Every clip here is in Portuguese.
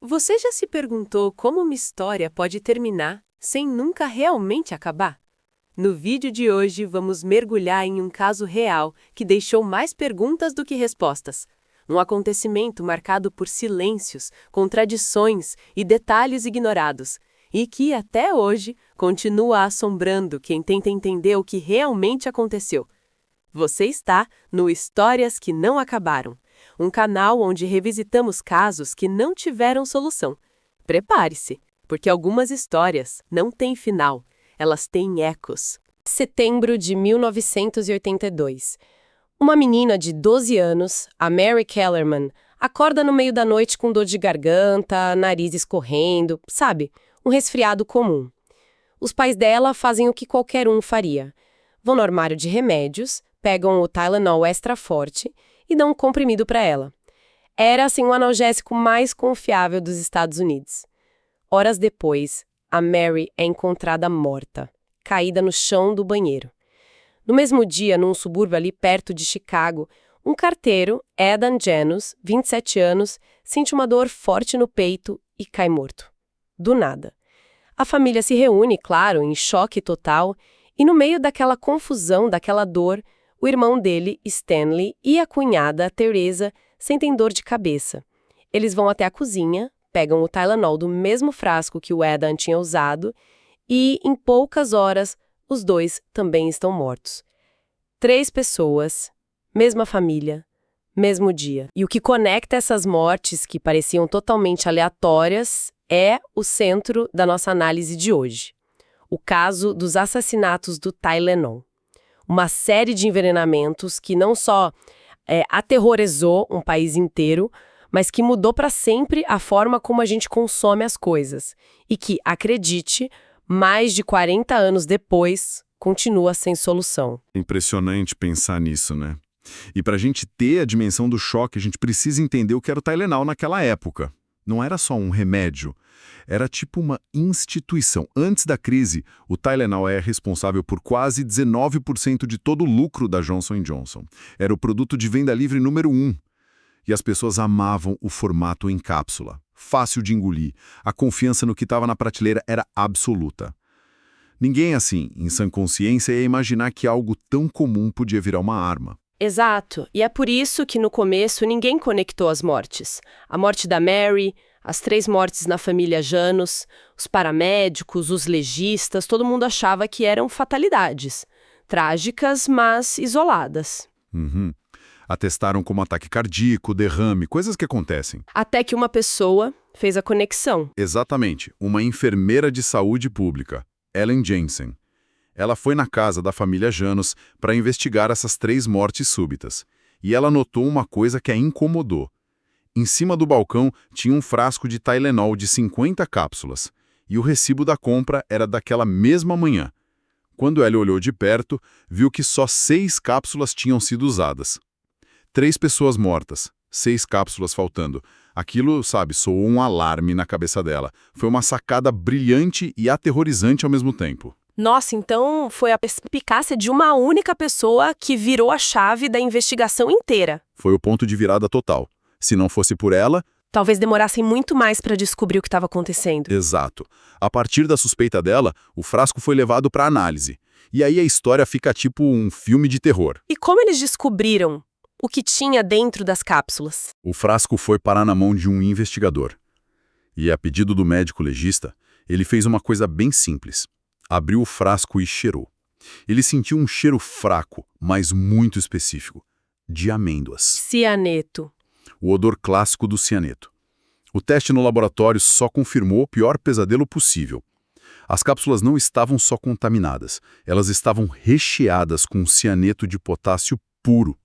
Você já se perguntou como uma história pode terminar sem nunca realmente acabar? No vídeo de hoje, vamos mergulhar em um caso real que deixou mais perguntas do que respostas. Um acontecimento marcado por silêncios, contradições e detalhes ignorados, e que, até hoje, continua assombrando quem tenta entender o que realmente aconteceu. Você está no Histórias que Não Acabaram, um canal onde revisitamos casos que não tiveram solução. Prepare-se, porque algumas histórias não têm final, elas têm ecos. Setembro de 1982. Uma menina de 12 anos, a Mary Kellerman, acorda no meio da noite com dor de garganta, nariz escorrendo, sabe? Um resfriado comum. Os pais dela fazem o que qualquer um faria. Vão no armário de remédios, pegam o Tylenol extra forte e dão um comprimido para ela. Era, assim, o analgésico mais confiável dos Estados Unidos. Horas depois, a Mary é encontrada morta, caída no chão do banheiro. No mesmo dia, num subúrbio ali perto de Chicago, um carteiro, Adam Janus, 27 anos, sente uma dor forte no peito e cai morto. Do nada. A família se reúne, claro, em choque total, e no meio daquela confusão, daquela dor, o irmão dele, Stanley, e a cunhada, Teresa, sentem dor de cabeça. Eles vão até a cozinha, pegam o Tylenol do mesmo frasco que o Adam tinha usado e, em poucas horas, os dois também estão mortos. 3 pessoas, mesma família, mesmo dia. E o que conecta essas mortes, que pareciam totalmente aleatórias, é o centro da nossa análise de hoje. O caso dos assassinatos do Tylenol. Uma série de envenenamentos que não só aterrorizou um país inteiro, mas que mudou para sempre a forma como a gente consome as coisas. E que, acredite, mais de 40 anos depois, continua sem solução. Impressionante pensar nisso, né? E para a gente ter a dimensão do choque, a gente precisa entender o que era o Tylenol naquela época. Não era só um remédio, era tipo uma instituição. Antes da crise, o Tylenol é responsável por quase 19% de todo o lucro da Johnson & Johnson. Era o produto de venda livre número 1. E as pessoas amavam o formato em cápsula. Fácil de engolir. A confiança no que estava na prateleira era absoluta. Ninguém, assim, em sã consciência, ia imaginar que algo tão comum podia virar uma arma. Exato, e é por isso que no começo ninguém conectou as mortes. A morte da Mary, as 3 mortes na família Janus, os paramédicos, os legistas, todo mundo achava que eram fatalidades. Trágicas, mas isoladas. Atestaram como ataque cardíaco, derrame, coisas que acontecem. Até que uma pessoa fez a conexão. Exatamente, uma enfermeira de saúde pública, Ellen Jensen. Ela foi na casa da família Janus para investigar essas 3 mortes súbitas. E ela notou uma coisa que a incomodou. Em cima do balcão tinha um frasco de Tylenol de 50 cápsulas. E o recibo da compra era daquela mesma manhã. Quando ela olhou de perto, viu que só 6 cápsulas tinham sido usadas. 3 pessoas mortas, 6 cápsulas faltando. Aquilo, sabe, soou um alarme na cabeça dela. Foi uma sacada brilhante e aterrorizante ao mesmo tempo. Nossa, então foi a perspicácia de uma única pessoa que virou a chave da investigação inteira. Foi o ponto de virada total. Se não fosse por ela... Talvez demorassem muito mais para descobrir o que estava acontecendo. Exato. A partir da suspeita dela, o frasco foi levado para análise. E aí a história fica tipo um filme de terror. E como eles descobriram o que tinha dentro das cápsulas? O frasco foi parar na mão de um investigador. E a pedido do médico legista, ele fez uma coisa bem simples. Abriu o frasco e cheirou. Ele sentiu um cheiro fraco, mas muito específico, de amêndoas. Cianeto. O odor clássico do cianeto. O teste no laboratório só confirmou o pior pesadelo possível. As cápsulas não estavam só contaminadas, elas estavam recheadas com cianeto de potássio puro.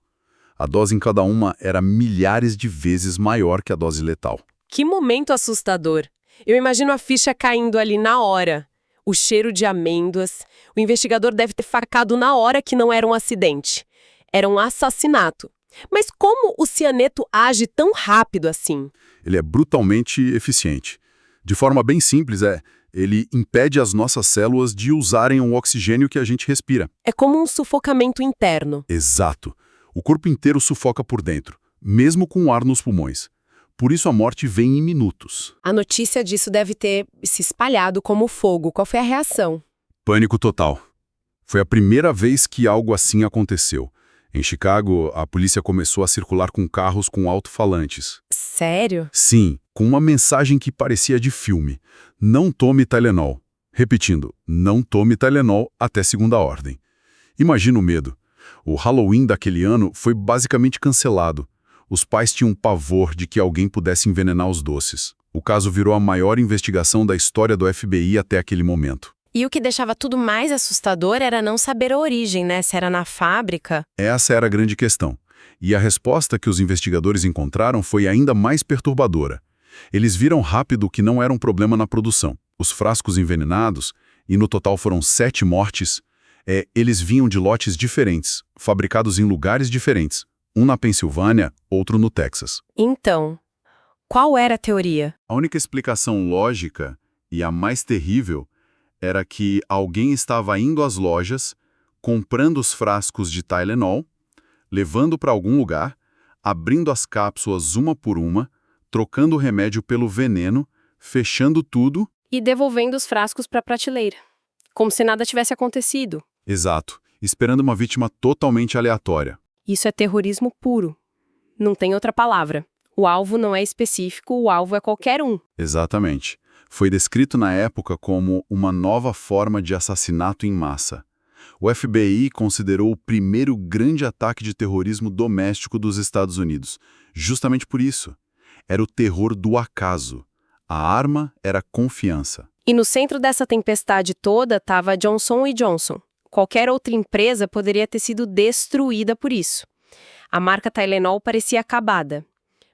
A dose em cada uma era milhares de vezes maior que a dose letal. Que momento assustador. Eu imagino a ficha caindo ali na hora. O cheiro de amêndoas. O investigador deve ter facado na hora que não era um acidente. Era um assassinato. Mas como o cianeto age tão rápido assim? Ele é brutalmente eficiente. De forma bem simples, ele impede as nossas células de usarem o oxigênio que a gente respira. É como um sufocamento interno. Exato. O corpo inteiro sufoca por dentro, mesmo com o ar nos pulmões. Por isso a morte vem em minutos. A notícia disso deve ter se espalhado como fogo. Qual foi a reação? Pânico total. Foi a primeira vez que algo assim aconteceu. Em Chicago, a polícia começou a circular com carros com alto-falantes. Sério? Sim, com uma mensagem que parecia de filme. Não tome Tylenol. Repetindo, não tome Tylenol até segunda ordem. Imagina o medo. O Halloween daquele ano foi basicamente cancelado. Os pais tinham pavor de que alguém pudesse envenenar os doces. O caso virou a maior investigação da história do FBI até aquele momento. E o que deixava tudo mais assustador era não saber a origem, né? Se era na fábrica. Essa era a grande questão. E a resposta que os investigadores encontraram foi ainda mais perturbadora. Eles viram rápido que não era um problema na produção. Os frascos envenenados, e no total foram 7 mortes, eles vinham de lotes diferentes, fabricados em lugares diferentes. Um na Pensilvânia, outro no Texas. Então, qual era a teoria? A única explicação lógica, e a mais terrível, era que alguém estava indo às lojas, comprando os frascos de Tylenol, levando para algum lugar, abrindo as cápsulas uma por uma, trocando o remédio pelo veneno, fechando tudo. E devolvendo os frascos para a prateleira. Como se nada tivesse acontecido. Exato, esperando uma vítima totalmente aleatória. Isso é terrorismo puro. Não tem outra palavra. O alvo não é específico, o alvo é qualquer um. Exatamente. Foi descrito na época como uma nova forma de assassinato em massa. O FBI considerou o primeiro grande ataque de terrorismo doméstico dos Estados Unidos. Justamente por isso. Era o terror do acaso. A arma era confiança. E no centro dessa tempestade toda estava Johnson & Johnson. Qualquer outra empresa poderia ter sido destruída por isso. A marca Tylenol parecia acabada.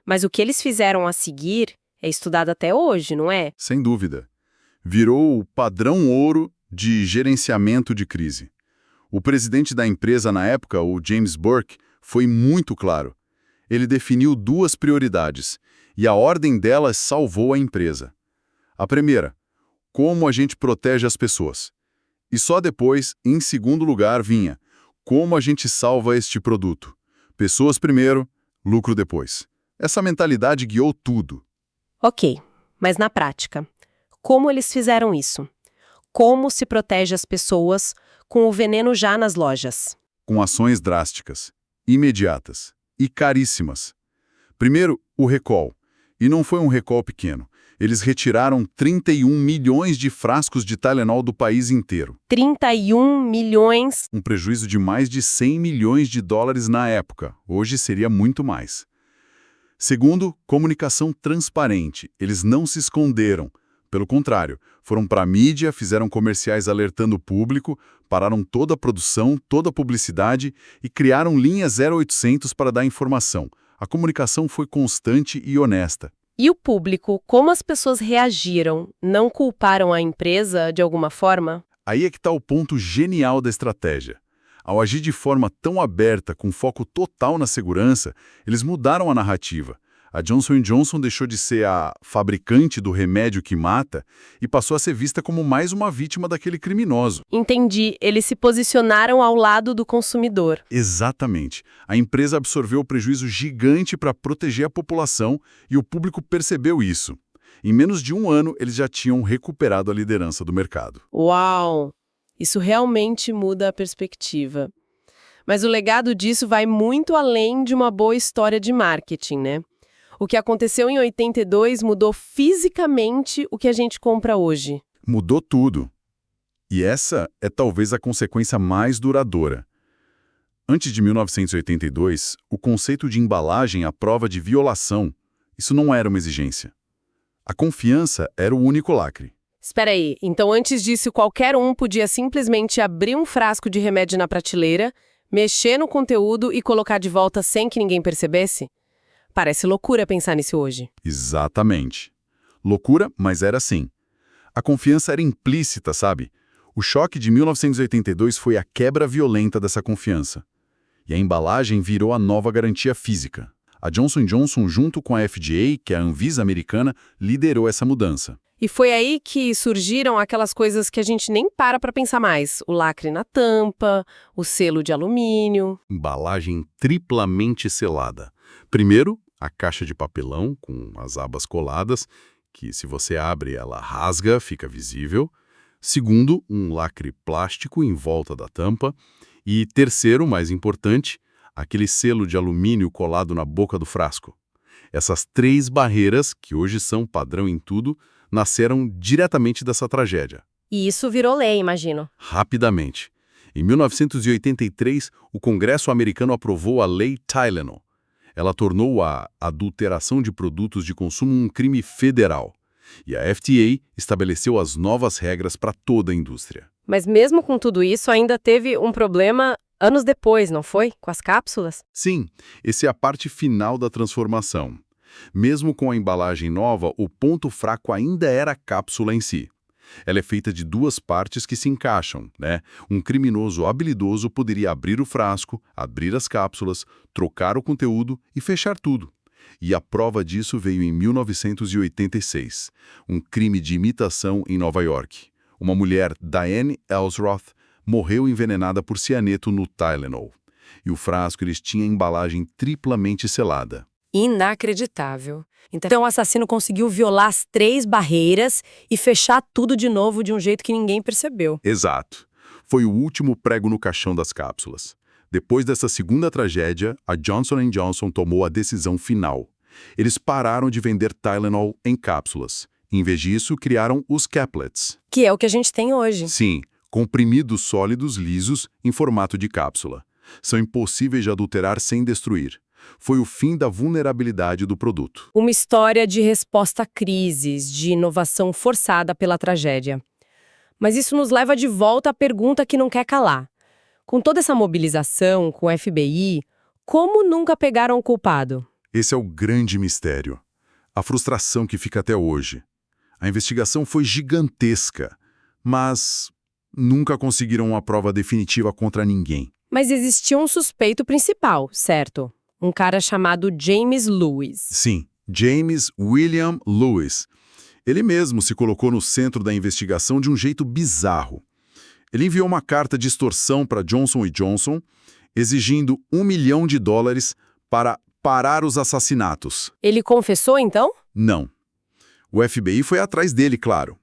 Mas o que eles fizeram a seguir é estudado até hoje, não é? Sem dúvida. Virou o padrão ouro de gerenciamento de crise. O presidente da empresa na época, o James Burke, foi muito claro. Ele definiu 2 prioridades, e a ordem delas salvou a empresa. A primeira, como a gente protege as pessoas. E só depois, em segundo lugar, vinha como a gente salva este produto. Pessoas primeiro, lucro depois. Essa mentalidade guiou tudo. Ok, mas na prática, como eles fizeram isso? Como se protege as pessoas com o veneno já nas lojas? Com ações drásticas, imediatas e caríssimas. Primeiro, o recall. E não foi um recall pequeno. Eles retiraram 31 milhões de frascos de Tylenol do país inteiro. 31 milhões? Um prejuízo de mais de 100 milhões de dólares na época. Hoje seria muito mais. Segundo, comunicação transparente. Eles não se esconderam. Pelo contrário, foram para a mídia, fizeram comerciais alertando o público, pararam toda a produção, toda a publicidade e criaram linha 0800 para dar informação. A comunicação foi constante e honesta. E o público, como as pessoas reagiram? Não culparam a empresa de alguma forma? Aí é que está o ponto genial da estratégia. Ao agir de forma tão aberta, com foco total na segurança, eles mudaram a narrativa. A Johnson & Johnson deixou de ser a fabricante do remédio que mata e passou a ser vista como mais uma vítima daquele criminoso. Entendi. Eles se posicionaram ao lado do consumidor. Exatamente. A empresa absorveu o prejuízo gigante para proteger a população e o público percebeu isso. Em menos de 1 ano, eles já tinham recuperado a liderança do mercado. Uau! Isso realmente muda a perspectiva. Mas o legado disso vai muito além de uma boa história de marketing, né? O que aconteceu em 82 mudou fisicamente o que a gente compra hoje. Mudou tudo. E essa é talvez a consequência mais duradoura. Antes de 1982, o conceito de embalagem à prova de violação, isso não era uma exigência. A confiança era o único lacre. Espera aí, então antes disso qualquer um podia simplesmente abrir um frasco de remédio na prateleira, mexer no conteúdo e colocar de volta sem que ninguém percebesse? Parece loucura pensar nisso hoje. Exatamente. Loucura, mas era assim. A confiança era implícita, sabe? O choque de 1982 foi a quebra violenta dessa confiança. E a embalagem virou a nova garantia física. A Johnson & Johnson, junto com a FDA, que é a Anvisa americana, liderou essa mudança. E foi aí que surgiram aquelas coisas que a gente nem para pensar mais. O lacre na tampa, o selo de alumínio. Embalagem triplamente selada. Primeiro, a caixa de papelão com as abas coladas, que se você abre ela rasga, fica visível. Segundo, um lacre plástico em volta da tampa. E terceiro, mais importante, aquele selo de alumínio colado na boca do frasco. Essas 3 barreiras, que hoje são padrão em tudo, nasceram diretamente dessa tragédia. E isso virou lei, imagino. Rapidamente. Em 1983, o Congresso americano aprovou a Lei Tylenol. Ela tornou a adulteração de produtos de consumo um crime federal. E a FDA estabeleceu as novas regras para toda a indústria. Mas mesmo com tudo isso, ainda teve um problema anos depois, não foi? Com as cápsulas? Sim, essa é a parte final da transformação. Mesmo com a embalagem nova, o ponto fraco ainda era a cápsula em si. Ela é feita de 2 partes que se encaixam, né? Um criminoso habilidoso poderia abrir o frasco, abrir as cápsulas, trocar o conteúdo e fechar tudo. E a prova disso veio em 1986, um crime de imitação em Nova York. Uma mulher, Diane Ellsworth, morreu envenenada por cianeto no Tylenol. E o frasco eles tinha embalagem triplamente selada. Inacreditável. Então o assassino conseguiu violar as 3 barreiras e fechar tudo de novo de um jeito que ninguém percebeu. Exato. Foi o último prego no caixão das cápsulas. Depois dessa segunda tragédia, a Johnson & Johnson tomou a decisão final. Eles pararam de vender Tylenol em cápsulas. Em vez disso, criaram os caplets. Que é o que a gente tem hoje. Sim, comprimidos sólidos lisos em formato de cápsula. São impossíveis de adulterar sem destruir. Foi o fim da vulnerabilidade do produto. Uma história de resposta a crises, de inovação forçada pela tragédia. Mas isso nos leva de volta à pergunta que não quer calar. Com toda essa mobilização, com o FBI, como nunca pegaram o culpado? Esse é o grande mistério. A frustração que fica até hoje. A investigação foi gigantesca, mas nunca conseguiram uma prova definitiva contra ninguém. Mas existia um suspeito principal, certo? Um cara chamado James Lewis. Sim, James William Lewis. Ele mesmo se colocou no centro da investigação de um jeito bizarro. Ele enviou uma carta de extorsão para Johnson & Johnson, exigindo $1 milhão para parar os assassinatos. Ele confessou, então? Não. O FBI foi atrás dele, claro.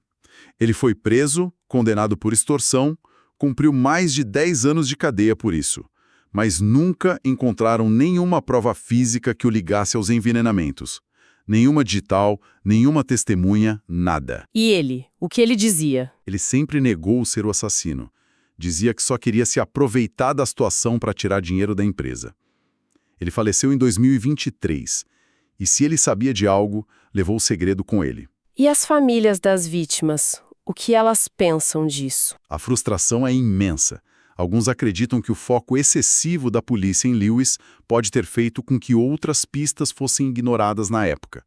Ele foi preso, condenado por extorsão, cumpriu mais de 10 anos de cadeia por isso. Mas nunca encontraram nenhuma prova física que o ligasse aos envenenamentos. Nenhuma digital, nenhuma testemunha, nada. E ele? O que ele dizia? Ele sempre negou ser o assassino. Dizia que só queria se aproveitar da situação para tirar dinheiro da empresa. Ele faleceu em 2023. E se ele sabia de algo, levou o segredo com ele. E as famílias das vítimas? O que elas pensam disso? A frustração é imensa. Alguns acreditam que o foco excessivo da polícia em Lewis pode ter feito com que outras pistas fossem ignoradas na época.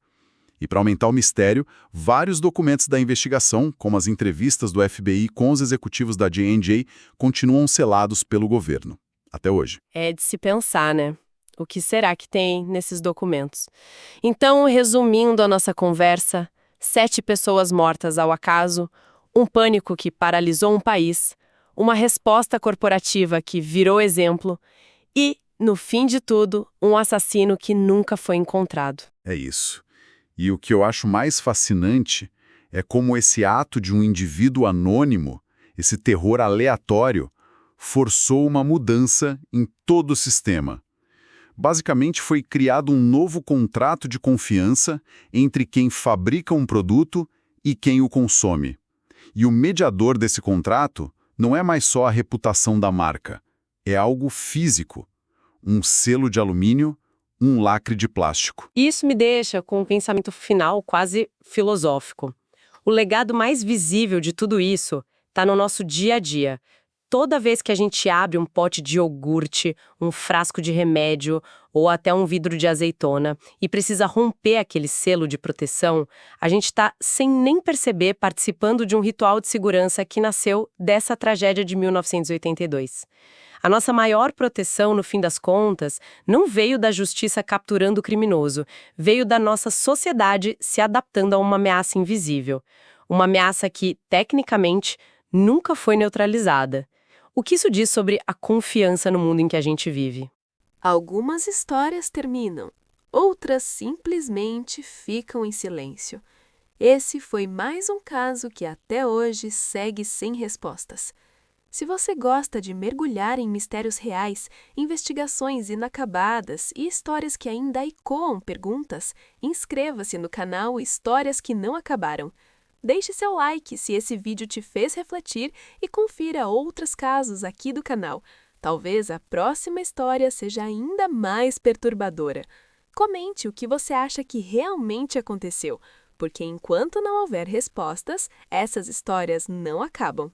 E para aumentar o mistério, vários documentos da investigação, como as entrevistas do FBI com os executivos da J&J, continuam selados pelo governo, até hoje. É de se pensar, né? O que será que tem nesses documentos? Então, resumindo a nossa conversa, 7 pessoas mortas ao acaso, um pânico que paralisou um país, uma resposta corporativa que virou exemplo e, no fim de tudo, um assassino que nunca foi encontrado. É isso. E o que eu acho mais fascinante é como esse ato de um indivíduo anônimo, esse terror aleatório, forçou uma mudança em todo o sistema. Basicamente, foi criado um novo contrato de confiança entre quem fabrica um produto e quem o consome. E o mediador desse contrato não é mais só a reputação da marca, é algo físico. Um selo de alumínio, um lacre de plástico. Isso me deixa com um pensamento final quase filosófico. O legado mais visível de tudo isso está no nosso dia a dia. Toda vez que a gente abre um pote de iogurte, um frasco de remédio ou até um vidro de azeitona e precisa romper aquele selo de proteção, a gente está, sem nem perceber, participando de um ritual de segurança que nasceu dessa tragédia de 1982. A nossa maior proteção, no fim das contas, não veio da justiça capturando o criminoso, veio da nossa sociedade se adaptando a uma ameaça invisível. Uma ameaça que, tecnicamente, nunca foi neutralizada. O que isso diz sobre a confiança no mundo em que a gente vive? Algumas histórias terminam, Outras simplesmente ficam em silêncio. Esse foi mais um caso que até hoje segue sem respostas. Se você gosta de mergulhar em mistérios reais, investigações inacabadas e histórias que ainda ecoam perguntas, inscreva-se no canal Histórias que Não Acabaram. Deixe seu like se esse vídeo te fez refletir e confira outros casos aqui do canal. Talvez a próxima história seja ainda mais perturbadora. Comente o que você acha que realmente aconteceu, porque enquanto não houver respostas, essas histórias não acabam.